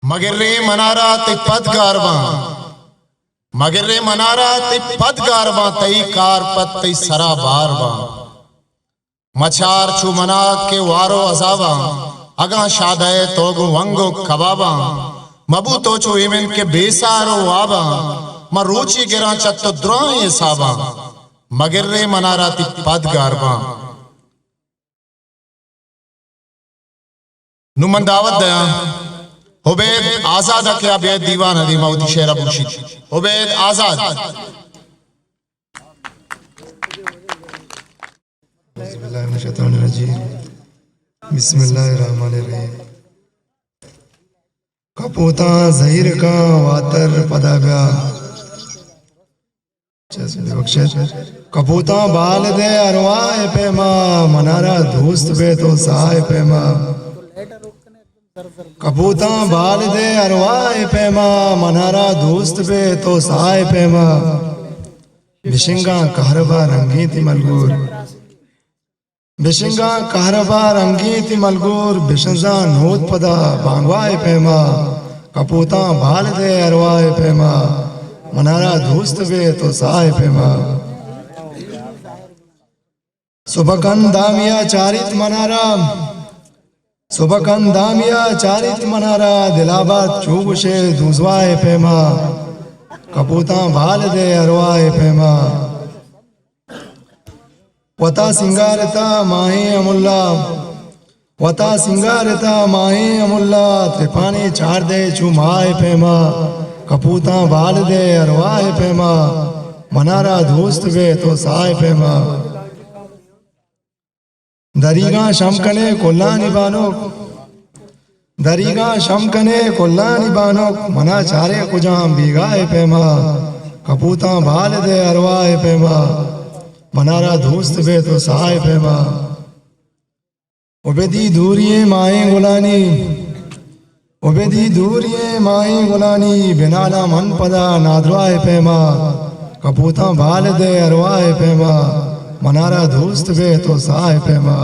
मगिर्रे मनारा तिपद गारबा मगिर्रे मनारा तिपद गारबा तई कारपत तई सरा बारबा मचार छु मना के वारो अजाबा अगा शादय तोगु वंगो कबाबा मबू तो छु इमेन के बेसारो वाबा मरूची गिरा चत्तो द्रोए साबा मगिर्रे मनारा तिपद गारबा नुमन दावत दया उबैद आजाद क्या बेद दीवान हदी मऊदी शेर मुर्शिद उबैद आजाद। बिस्मिल्लाहिर्रहमानिर्रहीम। कपूता ज़हीर का वातर पदाब्या कपूता बाल दे अरवाए पेमा मनारा धूस्त बे तो साए पेमा कपूता बाल दे अरवाए पेमा मनारा दोस्त बे तो साए पेमा बिशिंगा कहरबा रंगी थी मलगूर बिशिंगा कहरबा रंगी थी मलगूर बिशंजा नोत पदा बांगवाए पेमा कपूता बाल दे अरवाए पेमा मनारा दोस्त बे तो साए पेमा सुबकन दामिया चारित मनारा सुबकन दामिया चारित मनारा दिलाबाद चूबशे दूसवाए पेमा कपूता भाल दे अरवाए पेमा वता सिंगारता माही अमुल्ला वता सिंगारता माही अमुल्ला त्रिपानी चार दे चुमाए पेमा कपूता भाल दे अरवाए पेमा मनारा दोस्त बे तो साए पेमा दरीगा शमकने कोल्लानी बानोक दरीगा शमकने कोल्लानी बानोक मना चारे कुजाम बीगाए पेमा कपूता भाल दे अरवाए पेमा मनारा दोस्त बे तो साए पेमा उबेदी दूरिये माए गुलानी उबेदी दूरिये माए गुलानी बिनाला मन पदा नादवाए पेमा कपूता भाल दे अरवाए पेमा मनारा दोस्त बे तो साए पेमा।